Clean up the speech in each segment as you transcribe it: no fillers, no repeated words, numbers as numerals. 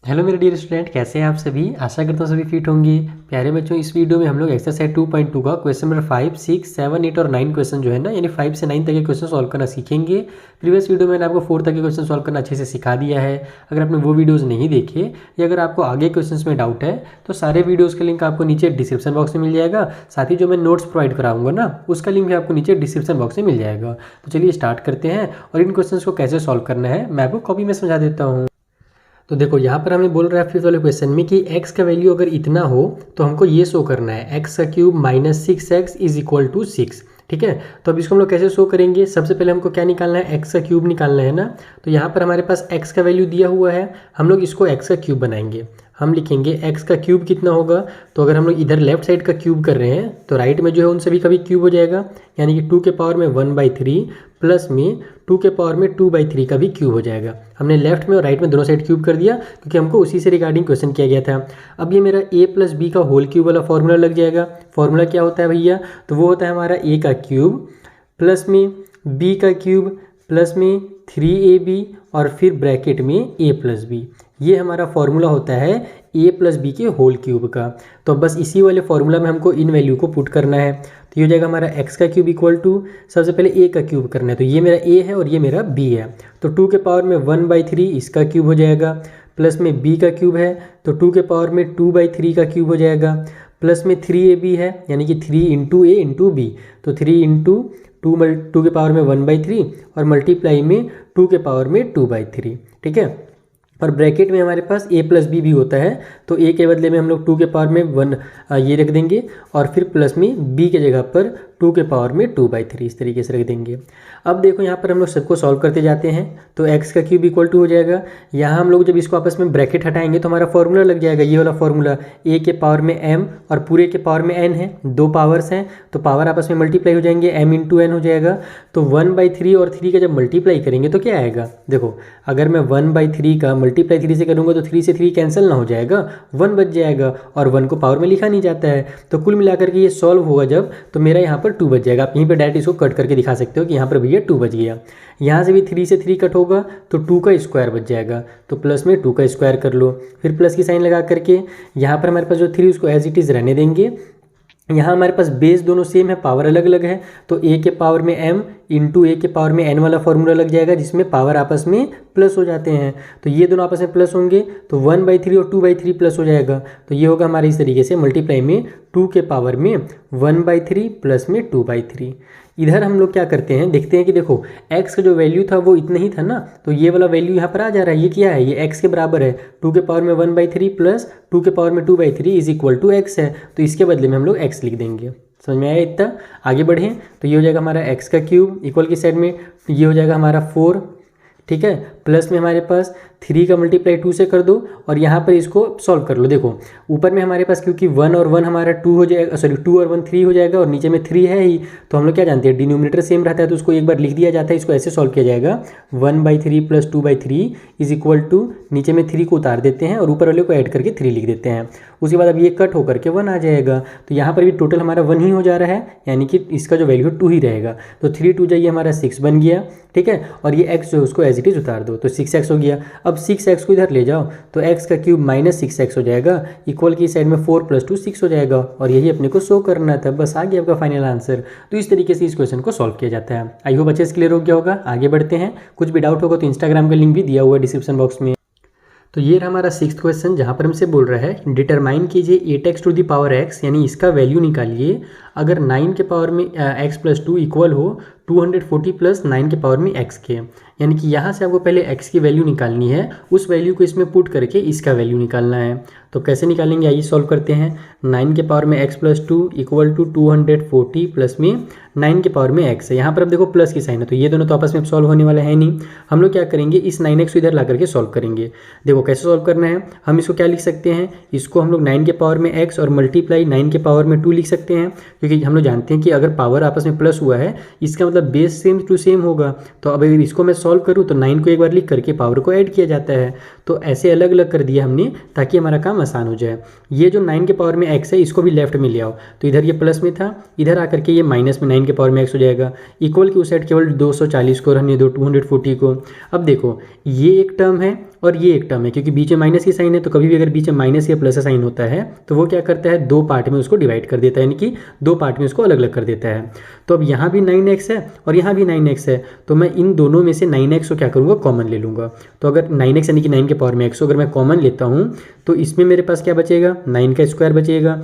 Hello मेरे dear student, कैसे हैं आप सभी। आशा करता हूँ सभी फिट होंगे। प्यारे बच्चों, इस वीडियो में हम लोग एक्सरसाइज 2.2 का क्वेश्चन नंबर 5, 6, 7, 8 और 9 क्वेश्चन जो है ना, यानी 5 से 9 तक के क्वेश्चन सॉल्व करना सीखेंगे। प्रीवियस वीडियो में मैंने आपको 4 तक के क्वेश्चन सॉल्व करना अच्छे से सिखा दिया है। अगर आपने वो वीडियोज़ नहीं देखे या अगर आपको आगे क्वेश्चन में डाउट है तो सारे वीडियोज़ का लिंक आपको नीचे डिस्क्रिप्शन बॉक्स में मिल जाएगा। साथ ही जो मैं नोट्स प्रोवाइड कराऊंगा ना, उसका लिंक भी आपको नीचे डिस्क्रिप्शन बॉक्स में मिल जाएगा। तो चलिए स्टार्ट करते हैं और इन क्वेश्चन को कैसे सॉल्व करना है मैं आपको कॉपी में समझा देता हूँ। तो देखो यहाँ पर हमें बोल रहा है फिफ्थ वाले क्वेश्चन में कि x का वैल्यू अगर इतना हो तो हमको ये शो करना है x का cube minus 6x is equal to 6। ठीक है, तो अब इसको हम लोग कैसे शो करेंगे। सबसे पहले हमको क्या निकालना है, x का क्यूब निकालना है ना। तो यहाँ पर हमारे पास x का वैल्यू दिया हुआ है, हम लोग इसको x का क्यूब बनाएंगे। हम लिखेंगे x का क्यूब कितना होगा। तो अगर हम लोग इधर लेफ्ट साइड का क्यूब कर रहे हैं तो राइट में जो है उन सभी का भी क्यूब हो जाएगा, यानी कि 2 के पावर में 1/3 प्लस में 2 के पावर में 2/3 का भी क्यूब हो जाएगा। हमने लेफ्ट में और राइट में दोनों साइड क्यूब कर दिया क्योंकि हमको उसी से रिगार्डिंग क्वेश्चन किया गया था। अब ये मेरा a प्लस बी का होल क्यूब वाला फॉर्मूला लग जाएगा। फॉर्मूला क्या होता है भैया, तो वो होता है हमारा a का क्यूब प्लस में b का क्यूब प्लस में 3ab और फिर ब्रैकेट में a प्लस बी। ये हमारा फॉर्मूला होता है a प्लस बी के होल क्यूब का। तो बस इसी वाले फॉर्मूला में हमको इन वैल्यू को पुट करना है। तो ये हो जाएगा हमारा x का क्यूब इक्वल टू, सबसे पहले a का क्यूब करना है। तो ये मेरा a है और ये मेरा b है। तो 2 के पावर में 1/3 इसका क्यूब हो जाएगा, प्लस में b का क्यूब है तो 2 के पावर में 2/3 का क्यूब हो जाएगा, प्लस में 3ab है यानी कि 3 इंटू a इंटू बी। तो 3 इंटू 2 के पावर में 1/3 और मल्टीप्लाई में 2 के पावर में 2/3। ठीक है, और ब्रैकेट में हमारे पास a प्लस बी भी होता है। तो a के बदले में हम लोग 2 के पावर में 1 ये रख देंगे और फिर प्लस में b के जगह पर 2 के पावर में 2/3 इस तरीके से रख देंगे। अब देखो यहाँ पर हम लोग सबको सॉल्व करते जाते हैं। तो x का क्यूब इक्वल टू हो जाएगा, यहाँ हम लोग जब इसको आपस में ब्रैकेट हटाएंगे तो हमारा फॉर्मूला लग जाएगा, ये वाला फॉर्मूला a के पावर में m और पूरे के पावर में n है। दो पावर्स हैं तो पावर आपस में मल्टीप्लाई हो जाएंगे, m इंटू n हो जाएगा। तो 1/3 और 3 का जब मल्टीप्लाई करेंगे तो क्या आएगा, देखो अगर मैं 1/3 का मल्टीप्लाई 3 से करूँगा तो 3 से 3 कैंसिल ना हो जाएगा, 1 बच जाएगा और 1 को पावर में लिखा नहीं जाता है। तो कुल मिलाकर के ये सॉल्व होगा जब, तो मेरा यहाँ पर 2 बच जाएगा। आप यहीं पे डायरेक्ट इसको कट करके दिखा सकते हो कि यहाँ पर भैया 2 बच गया। यहाँ से भी 3 से 3 कट होगा तो 2 का स्क्वायर बच जाएगा। तो प्लस में 2 का स्क्वायर कर लो, फिर प्लस की साइन लगा करके यहाँ पर हमारे पास जो 3 उसको एज इट इज़ रहने देंगे। यहाँ हमारे पास बेस दोनों सेम है, पावर अलग अलग है। तो a के पावर में m इंटू a के पावर में n वाला फॉर्मूला लग जाएगा जिसमें पावर आपस में प्लस हो जाते हैं। तो ये दोनों आपस में प्लस होंगे तो 1/3 और 2/3 प्लस हो जाएगा। तो ये होगा हमारे इस तरीके से मल्टीप्लाई में 2 के पावर में 1/3 प्लस में 2/3। इधर हम लोग क्या करते हैं, देखते हैं कि देखो x का जो वैल्यू था वो इतना ही था ना, तो ये वाला वैल्यू यहाँ पर आ जा रहा है। ये क्या है, ये x के बराबर है। 2 के पावर में 1/3 प्लस 2 के पावर में 2/3 इज इक्वल टू x है। तो इसके बदले में हम लोग x लिख देंगे। समझ में आया इतना। आगे बढ़ें तो ये हो जाएगा हमारा x का क्यूब इक्वल की साइड में ये हो जाएगा हमारा 4। ठीक है, प्लस में हमारे पास 3 का मल्टीप्लाई 2 से कर दो और यहाँ पर इसको सॉल्व कर लो। देखो ऊपर में हमारे पास क्योंकि 1 और 1 हमारा 2 हो जाएगा, सॉरी 2 और 1 3 हो जाएगा और नीचे में 3 है ही। तो हम लोग क्या जानते हैं, डिनोमिनेटर सेम रहता है तो उसको एक बार लिख दिया जाता है। इसको ऐसे सॉल्व किया जाएगा 1/3 प्लस 2/3 इज इक्वल टू, नीचे में 3 को उतार देते हैं और ऊपर वाले को ऐड करके 3 लिख देते हैं। उसके बाद अब ये कट होकर के 1 आ जाएगा। तो यहाँ पर भी टोटल हमारा 1 ही हो जा रहा है, यानी कि इसका जो वैल्यू 2 ही रहेगा। तो 3 2 जाइए हमारा 6 बन गया। ठीक है, और ये x जो उसको एज इट इज उतार दो तो 6x हो गया। अब 6x को इधर ले जाओ तो x का क्यूब माइनस 6x हो जाएगा, इक्वल की साइड में 4 + 2 6 हो जाएगा। और यही अपने को शो करना था, बस आ गया आपका फाइनल आंसर। तो इस तरीके से इस क्वेश्चन को सॉल्व किया जाता है। आई होप अच्छे से क्लियर हो गया होगा। आगे बढ़ते हैं, कुछ भी डाउट होगा तो इंस्टाग्राम का लिंक भी दिया हुआ है डिस्क्रिप्शन बॉक्स में। तो ये रहा हमारा 6th क्वेश्चन जहाँ पर हमसे बोल रहा है डिटरमाइन कीजिए 8x to the power x, यानी इसका वैल्यू निकालिए अगर 9 के पावर में x प्लस 2 इक्वल हो 240 प्लस 9 के पावर में x के। यानी कि यहाँ से आपको पहले x की वैल्यू निकालनी है, उस वैल्यू को इसमें पुट करके इसका वैल्यू निकालना है। तो कैसे निकालेंगे, आइए सॉल्व करते हैं। 9 के पावर में x plus 2 equal to 240 plus में 9 के पावर में x है। यहाँ पर अब देखो प्लस की साइन है तो ये दोनों तो आपस में सॉल्व होने वाले हैं नहीं। हम लोग क्या करेंगे, इस 9x को इधर ला करके सॉल्व करेंगे। देखो कैसे सॉल्व करना है, हम इसको क्या लिख सकते हैं, इसको हम लोग 9 के पावर में x और मल्टीप्लाई 9 के पावर में 2 लिख सकते हैं। क्योंकि हम लोग जानते हैं कि अगर पावर आपस में प्लस हुआ है इसका मतलब बेस सेम टू सेम होगा। तो अब अगर इसको मैं सॉल्व करूँ तो 9 को एक बार लिख करके पावर को ऐड किया जाता है। तो ऐसे अलग अलग कर दिया हमने ताकि हमारा काम आसान हो जाए। ये जो 9 के पावर में x है इसको भी लेफ्ट में ले आओ, तो इधर ये प्लस में था, इधर आकर के ये माइनस में 9 के पावर में x हो जाएगा। इक्वल की उस साइड केवल 240 को रहने दो, 240 को। अब देखो ये एक टर्म है और ये एक टर्म है, क्योंकि बीच में माइनस की साइन है तो कभी भी अगर बीच में माइनस या प्लस का साइन होता है तो वो क्या करता है, दो पार्ट में उसको डिवाइड कर देता है, यानी कि दो पार्ट में उसको अलग अलग कर देता है। तो अब यहाँ भी 9x है और यहाँ भी 9x है, तो मैं इन दोनों में से 9x को क्या करूँगा, कॉमन ले लूँगा। तो अगर 9x यानी कि 9 के पावर में x को अगर मैं कॉमन लेता हूँ तो इसमें मेरे पास क्या बचेगा, 9 का स्क्वायर बचेगा।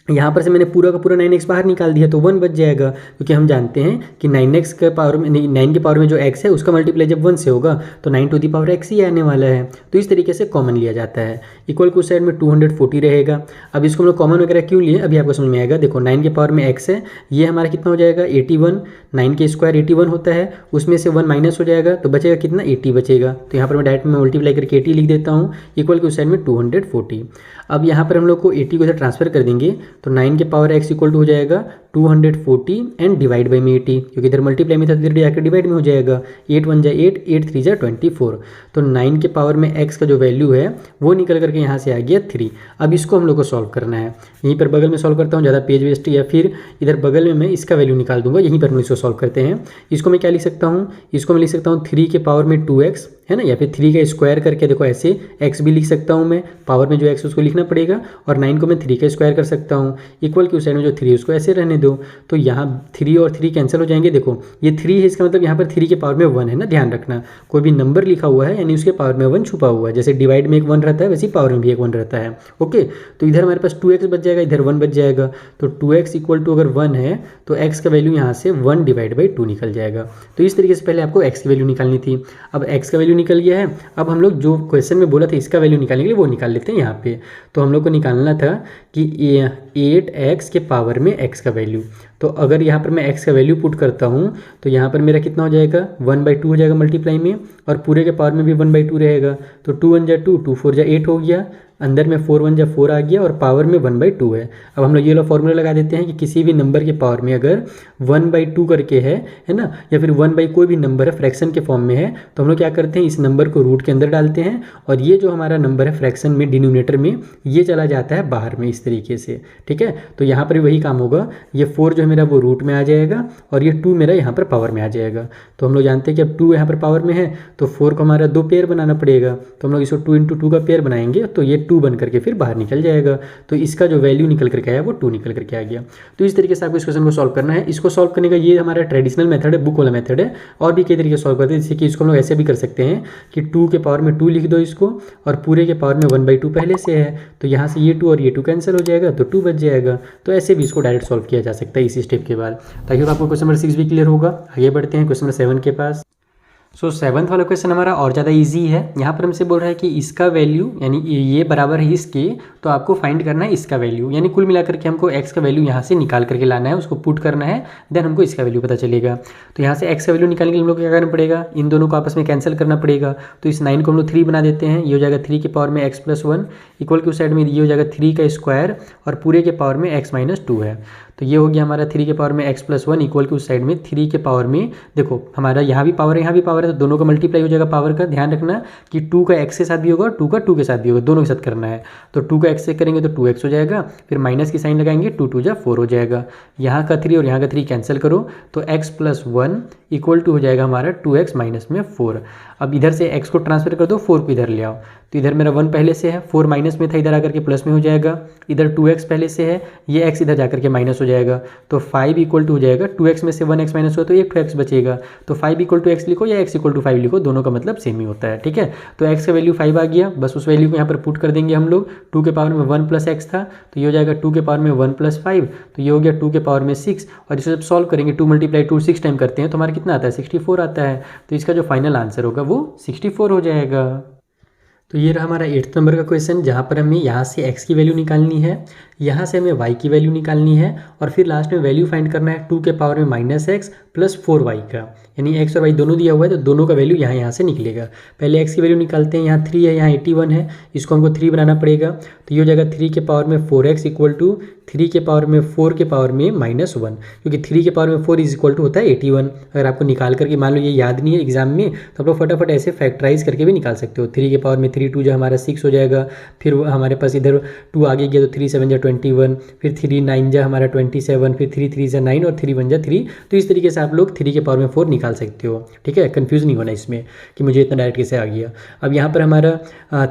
यहाँ पर से मैंने पूरा का पूरा 9x बाहर निकाल दिया तो 1 बच जाएगा, क्योंकि हम जानते हैं कि 9x के पावर में 9 के पावर में जो x है उसका मल्टीप्लाई जब 1 से होगा तो 9 टू दी पावर x ही आने वाला है। तो इस तरीके से कॉमन लिया जाता है। इक्वल को उस साइड में 240 रहेगा। अब इसको हम लोग कॉमन वगैरह क्यों लिए अभी आपको समझ में आएगा। देखो 9 के पावर में x है, ये हमारा कितना हो जाएगा 81, 9 के स्क्वायर 81 होता है, उसमें से 1 माइनस हो जाएगा तो बचेगा कितना 80 बचेगा। तो यहाँ पर मैं डायरेक्ट में मल्टीप्लाई करके 80 लिख देता हूँ। इक्वल के उस साइड में 240। अब यहाँ पर हम लोग को 80 को इधर ट्रांसफर कर देंगे तो 9 के पावर x इक्वल टू हो जाएगा 240 एंड डिवाइड बाई में 80, क्योंकि इधर मल्टीप्लाई में था तो इधर जाकर डिवाइड में हो जाएगा। 8 1 जा 8, 8 3 जा 24। तो 9 के पावर में x का जो वैल्यू है वो निकल करके यहाँ से आ गया 3। अब इसको हम लोग को सॉल्व करना है। यहीं पर बगल में सॉल्व करता हूँ, ज़्यादा पेज वेस्ट, या फिर इधर बगल में मैं इसका वैल्यू निकाल दूंगा। यहीं पर हम इसको सॉल्व करते हैं। इसको मैं क्या लिख सकता हूँ, इसको मैं लिख सकता हूँ 3 के पावर में 2x है ना, या फिर 3 का स्क्वायर करके देखो ऐसे x भी लिख सकता हूँ मैं, पावर में जो x उसको लिखना पड़ेगा, और 9 को मैं 3 का स्क्वायर कर सकता हूँ। इक्वल की उस साइड में जो 3 उसको ऐसे रहने दो। तो यहाँ 3 और 3 कैंसिल हो जाएंगे। देखो ये 3 है, इसका मतलब यहाँ पर 3 के पावर में 1 है ना, ध्यान रखना कोई भी नंबर लिखा हुआ है यानी उसके पावर में 1 छुपा हुआ है। जैसे डिवाइड में एक 1 रहता है वैसे ही पावर में भी एक 1 रहता है। ओके, तो इधर हमारे पास 2x बच जाएगा, इधर 1 बच जाएगा। तो 2x इक्वल टू अगर 1 है तो x का वैल्यू यहाँ से 1 डिवाइड बाई 2 निकल जाएगा। तो इस तरीके से पहले आपको x की वैल्यू निकालनी थी। अब x का वैल्यू निकल गया है। अब हम लोग जो क्वेश्चन में बोला था इसका वैल्यू निकालने के लिए वो निकाल लेते हैं यहाँ पे। तो हम लोग को निकालना था कि 8x के पावर में x का वैल्यू। तो अगर यहाँ पर मैं x का वैल्यू पुट करता हूँ तो यहाँ पर मेरा कितना हो जाएगा 1/2 हो जाएगा मल्टीप्लाई में, और पूरे के पावर में भी 1/2 रहेगा। तो 2 1 जा 2, 2 4 जा 8 हो गया, अंदर में 4 1 जा 4 आ गया, और पावर में 1/2 है। अब हम लोग ये वाला फॉर्मूला लगा देते हैं कि किसी भी नंबर के पावर में अगर 1/2 करके है ना, या फिर 1 बाई कोई भी नंबर है फ्रैक्शन के फॉर्म में है, तो हम लोग क्या करते हैं इस नंबर को रूट के अंदर डालते हैं, और ये जो हमारा नंबर है फ्रैक्शन में डिनोमिनेटर में ये चला जाता है बाहर में इस तरीके से। ठीक है, तो यहाँ पर भी वही काम होगा। ये 4 जो है मेरा वो रूट में आ जाएगा, और ये 2 मेरा यहाँ पर पावर में आ जाएगा। तो हम लोग जानते हैं कि अब 2 यहाँ पर पावर में है तो 4 को हमारा 2 पेयर बनाना पड़ेगा। तो हम लोग इसको 2 × 2 का पेयर बनाएंगे तो ये 2 बन करके फिर बाहर निकल जाएगा। तो इसका जो वैल्यू निकल करके आया वो 2 निकल करके आ गया। तो इस तरीके से आपको इस क्वेश्चन को सॉल्व करना है। इसको सॉल्व करने का ये हमारा ट्रेडिशनल मेथड है, बुक वाला मेथड है। और भी कई तरीके से सॉल्व करते हैं, जैसे कि इसको हम लोग ऐसे भी कर सकते हैं कि 2 के पावर में 2 लिख दो इसको, और पूरे के पावर में 1/2 पहले से है तो यहाँ से ये 2 और ये 2 कैंसिल हो जाएगा तो 2 बच जाएगा। तो ऐसे भी इसको डायरेक्ट सॉल्व किया जा सकता है इसी स्टेप के बाद। ताकि आपको क्वेश्चन नंबर 6 भी क्लियर होगा। आगे बढ़ते हैं क्वेश्चन नंबर 7 के पास। सो 7th वाला क्वेश्चन हमारा और ज़्यादा इजी है। यहाँ पर हमसे बोल रहा है कि इसका वैल्यू यानी ये बराबर है इसके, तो आपको फाइंड करना है इसका वैल्यू, यानी कुल मिलाकर के हमको x का वैल्यू यहाँ से निकाल करके लाना है, उसको पुट करना है, देन हमको इसका वैल्यू पता चलेगा। तो यहाँ से x का वैल्यू निकालने के लिए हम लोग क्या करना पड़ेगा, इन दोनों को आपस में कैंसिल करना पड़ेगा। तो इस 9 को हम लोग 3 बना देते हैं, ये हो जाएगा 3 के पावर में x + 1 इक्वल की उस साइड में ये हो जाएगा 3 का स्क्वायर, और पूरे के पावर में x - 2 है। तो ये हो गया हमारा 3 के पावर में x + 1 इक्वल की उस साइड में 3 के पावर में, देखो हमारा यहाँ भी पावर है यहाँ भी पावर है, तो दोनों का मल्टीप्लाई हो जाएगा पावर का। ध्यान रखना कि 2 का x के साथ भी होगा, 2 का 2 के साथ भी होगा, दोनों के साथ करना है। तो 2 का x से करेंगे तो 2x हो जाएगा, फिर माइनस की साइन लगाएंगे, 2 2 जा 4 हो जाएगा। यहाँ का 3 और यहाँ का 3 कैंसिल करो तो x + 1 इक्वल टू हो जाएगा हमारा 2x - 4। अब इधर से x को ट्रांसफर कर दो, 4 को इधर ले आओ। तो इधर मेरा 1 पहले से है, 4 माइनस में था, इधर आकर के प्लस में हो जाएगा। इधर 2x पहले से है, ये x इधर जाकर के माइनस हो जाएगा। तो 5 इक्वल टू हो जाएगा 2x में से 1x माइनस हुआ तो एक 2x बचेगा। तो 5 इक्वल टू x लिखो या x इक्वल टू 5 लिखो, दोनों का मतलब सेम ही होता है। ठीक है, तो x का वैल्यू 5 आ गया, बस उस वैल्यू को यहाँ पर पुट कर देंगे हम लोग। 2 के पावर में 1 + x था तो ये हो जाएगा 2 के पावर में 1 + 5, तो ये हो गया 2 के पावर में 6। और इसे जब सॉल्व करेंगे 2 × 2 6 टाइम करते हैं तो हमारा कितना आता है 64 आता है। तो इसका जो फाइनल आंसर होगा वो 64 हो जाएगा। तो ये रहा हमारा 8th नंबर का क्वेश्चन, जहाँ पर हमें यहाँ से x की वैल्यू निकालनी है। यहाँ से हमें y की वैल्यू निकालनी है और फिर लास्ट में वैल्यू फाइंड करना है 2 के पावर में माइनस एक्स प्लस 4y का, यानी x और y दोनों दिया हुआ है तो दोनों का वैल्यू यहाँ से निकलेगा। पहले x की वैल्यू निकालते हैं, यहाँ 3 है, यहाँ 81 है, इसको हमको 3 बनाना पड़ेगा, तो ये हो जाएगा 3 के पावर में 4x इक्वल टू 3 के पावर में 4 के पावर में -1, क्योंकि 3 के पावर में 4 इज इक्वल टू होता है 81। अगर आपको निकाल करके मान लो ये याद नहीं है एग्जाम में तो आप लोग फटाफट ऐसे फैक्टराइज करके भी निकाल सकते हो। 3 के पावर में 3 2 जो हमारा 6 हो जाएगा, फिर हमारे पास इधर 2 आगे गया तो 3 7 जा 21, फिर 3 9 जा हमारा 27, फिर 3 3 जा 9 और 3 1 जा 3। तो इस तरीके से आप लोग 3 के पावर में 4 निकाल सकते हो। ठीक है, कन्फ्यूज़ नहीं होना इसमें कि मुझे इतना डायरेक्ट कैसे आ गया। अब यहाँ पर हमारा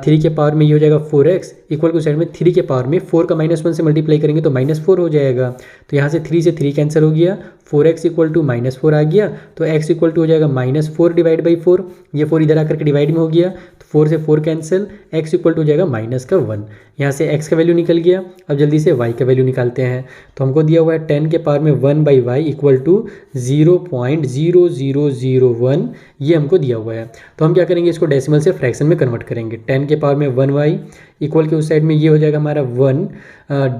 3 के पावर में ये हो जाएगा 4x इक्वल टू साइड में 3 के पावर में 4 का -1 से मल्टीप्लाई करेंगे तो -4 हो जाएगा। तो यहाँ से 3 से 3 कैंसिल हो गया, 4x इक्वल टू -4 आ गया, तो x इक्वल टू हो जाएगा -4 डिवाइड बाई 4, ये 4 इधर आकर के डिवाइड में हो गया, तो 4 से 4 कैंसिल, x इक्वल टू हो जाएगा -1। यहाँ से x का वैल्यू निकल गया। अब जल्दी से y का वैल्यू निकालते हैं, तो हमको दिया हुआ है 10 के पावर में 1/y इक्वल टू 0.0001, ये हमको दिया हुआ है। तो हम क्या करेंगे, इसको डेसिमल से फ्रैक्शन में कन्वर्ट करेंगे। 10 के पावर में 1y इक्वल के उस साइड में ये हो जाएगा हमारा 1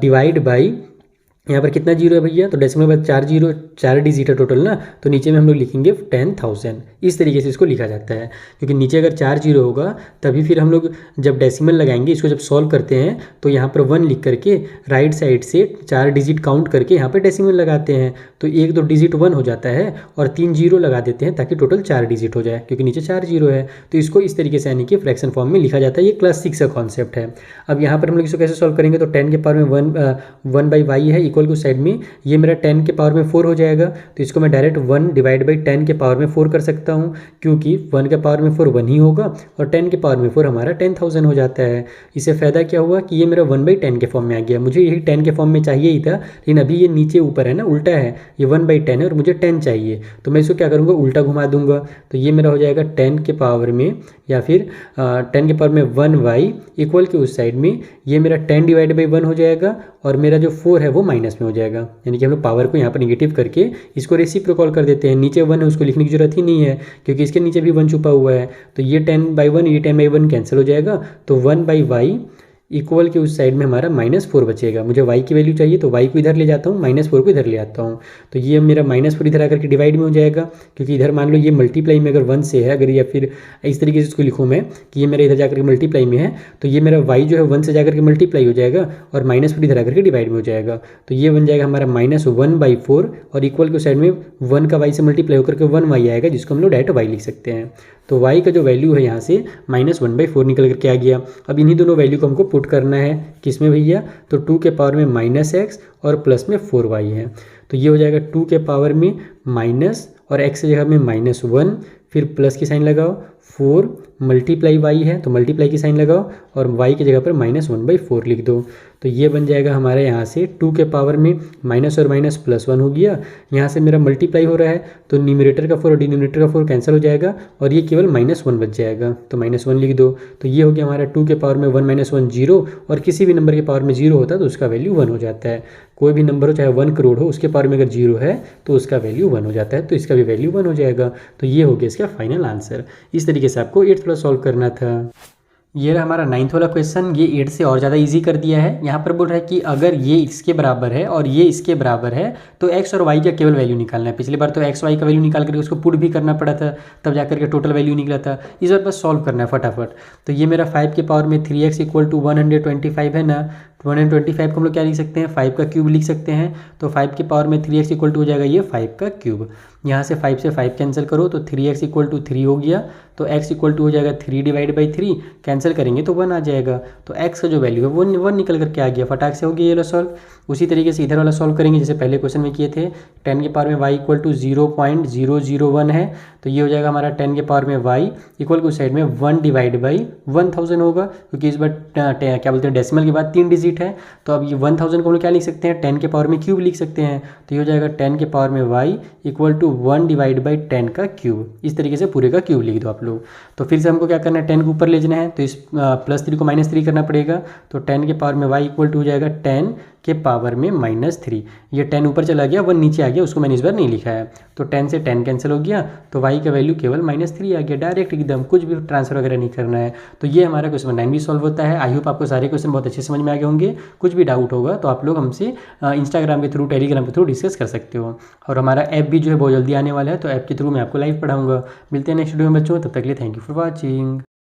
डिवाइड बाई, यहाँ पर कितना जीरो है भैया, तो डेसिमल में 4 जीरो, 4 डिजिट है टोटल ना, तो नीचे में हम लोग लिखेंगे 10,000। इस तरीके से इसको लिखा जाता है, क्योंकि नीचे अगर 4 जीरो होगा तभी फिर हम लोग जब डेसिमल लगाएंगे, इसको जब सॉल्व करते हैं तो यहाँ पर 1 लिख करके राइट साइड से 4 डिजिट काउंट करके यहाँ पर डेसिमल लगाते हैं, तो 1 2 डिजिट 1 हो जाता है और 3 जीरो लगा देते हैं ताकि टोटल 4 डिजिट हो जाए, क्योंकि नीचे 4 जीरो है। तो इसको इस तरीके से यानी कि फ्रैक्शन फॉर्म में लिखा जाता है। ये क्लास 6 का कॉन्सेप्ट है। अब यहाँ पर हम लोग इसको कैसे सॉल्व करेंगे, तो 10 के पावर में 1/y है इक्वल टू साइड में ये मेरा 10 के पावर में 4 हो जाएगा, तो इसको मैं डायरेक्ट 1 डिवाइड बाई 10 के पावर में 4 कर सकता हूँ, क्योंकि 1 के पावर में 4 1 ही होगा और 10 के पावर में 4 हमारा 10,000 हो जाता है। इससे फ़ायदा क्या हुआ कि ये मेरा 1/10 के फॉर्म में आ गया। मुझे यही 10 के फॉर्म में चाहिए ही था, लेकिन अभी ये नीचे ऊपर है ना, उल्टा है, ये 1/10 है और मुझे 10 चाहिए, तो मैं इसको क्या करूँगा, उल्टा घुमा दूंगा। तो ये मेरा हो जाएगा 10 के पावर में या फिर 10 के पावर में 1y इक्वल के उस साइड में ये मेरा 10 डिवाइड बाई 1 हो जाएगा और मेरा जो 4 है वो माइनस में हो जाएगा, यानी कि हम लोग पावर को यहाँ पर निगेटिव करके इसको रेसिप्रोकल कर देते हैं। नीचे 1 है उसको लिखने की जरूरत ही नहीं है, क्योंकि इसके नीचे भी 1 छुपा हुआ है, तो ये 10/1 ये 10/1 कैंसिल हो जाएगा, तो 1/y इक्वल के उस साइड में हमारा -4 बचेगा। मुझे y की वैल्यू चाहिए तो y को इधर ले जाता हूँ, -4 को इधर ले आता हूँ, तो ये मेरा -4 इधर आकर के डिवाइड में हो जाएगा, क्योंकि इधर मान लो ये मल्टीप्लाई में अगर 1 से है, अगर या फिर इस तरीके से इसको लिखूँ मैं कि ये मेरा इधर जाकर के मल्टीप्लाई में है, तो ये मेरा y जो है 1 से जाकर के मल्टीप्लाई हो जाएगा और -4 इधर आकर के डिवाइड में हो जाएगा, तो ये बन जाएगा हमारा -1/4 और इक्वल के साइड में 1 का y से मल्टीप्लाई होकर के 1y आएगा, जिसको हम लोग डायरेक्ट y लिख सकते हैं। तो y का जो वैल्यू है यहाँ से -1/4 निकल करके आ गया। अब इन्हीं दोनों वैल्यू को हमको पुट करना है किसमें भैया, तो 2 के पावर में -x और प्लस में 4y है, तो ये हो जाएगा 2 के पावर में माइनस और x की जगह में -1, फिर प्लस की साइन लगाओ, 4 मल्टीप्लाई y है तो मल्टीप्लाई की साइन लगाओ और y की जगह पर -1/4 लिख दो, तो ये बन जाएगा हमारे यहाँ से 2 के पावर में माइनस और माइनस +1 हो गया। यहाँ से मेरा मल्टीप्लाई हो रहा है तो न्यूमरेटर का 4 और डिनोमिनेटर का 4 कैंसिल हो जाएगा और ये केवल -1 बच जाएगा, तो -1 लिख दो। तो ये हो गया हमारा 2 के पावर में 1 - 1 0, और किसी भी नंबर के पावर में 0 होता है तो उसका वैल्यू 1 हो जाता है। कोई भी नंबर हो चाहे 1 करोड़ हो, उसके पावर में अगर 0 है तो उसका वैल्यू 1 हो जाता है, तो इसका भी वैल्यू 1 हो जाएगा। तो ये हो गया इसका फाइनल आंसर। इस तरीके से आपको 8th वाला सॉल्व करना था। ये रहा हमारा 9th वाला क्वेश्चन। ये 8 से और ज़्यादा इजी कर दिया है। यहाँ पर बोल रहा है कि अगर ये इसके बराबर है और ये इसके बराबर है तो x और y का केवल वैल्यू निकालना है। पिछली बार तो x y का वैल्यू निकाल करके उसको पुट भी करना पड़ा था, तब जाकर के टोटल वैल्यू निकला था। इस बार बस सॉल्व करना है फटाफट। तो ये मेरा 5 के पावर में 3x = 125 है ना, 125 को हम लोग क्या लिख सकते हैं, 5 का क्यूब लिख सकते हैं। तो 5 के पावर में 3x = हो जाएगा ये 5 का क्यूब। यहाँ से 5 से 5 कैंसिल करो तो 3x = 3 हो गया, तो x = हो जाएगा 3 / 3, कैंसिल करेंगे तो 1 आ जाएगा। तो x का जो वैल्यू है वो 1 निकल करके आ गया, फटाक से हो गया ये वाला सॉल्व। उसी तरीके से इधर वाला सॉल्व करेंगे जैसे पहले क्वेश्चन में किए थे। 10 के पावर में y = 0.001 है, तो ये हो जाएगा हमारा 10 के पावर में y इक्वल टू साइड में 1 / 1000 होगा, क्योंकि इस बार क्या बोलते हैं डेसिमल के बाद 3 डिजिट है। तो अब ये 1000 को हम लोग क्या लिख सकते हैं, 10 के पावर में क्यूब लिख सकते हैं। तो ये हो जाएगा 10 के पावर में y = 1 / 10 का क्यूब। इस तरीके से पूरे का क्यूब लिख दो आप लोग। तो फिर से हमको क्या करना है, 10 को ऊपर ले जाना है, तो इस +3 को -3 करना पड़ेगा। तो 10 के पावर में y = हो जाएगा 10 के पावर में -3। ये 10 ऊपर चला गया, 1 नीचे आ गया, उसको मैंने इस बार नहीं लिखा है। तो 10 से 10 कैंसिल हो गया, तो y का वैल्यू केवल -3 आ गया, डायरेक्ट एकदम, कुछ भी ट्रांसफर वगैरह नहीं करना है। तो ये हमारा क्वेश्चन 9 भी सॉल्व होता है। आई होप आपको सारे क्वेश्चन बहुत अच्छे समझ में आ गए होंगे। कुछ भी डाउट होगा तो आप लोग हमसे इंस्टाग्राम के थ्रू, टेलीग्राम के थ्रू डिस्कस कर सकते हो। और हमारा ऐप भी जो है बहुत जल्दी आने वाला है, तो ऐप के थ्रू मैं आपको लाइव पढ़ाऊंगा। मिलते हैं नेक्स्ट वीडियो में बच्चों, तब तक के लिए थैंक यू फॉर वॉचिंग।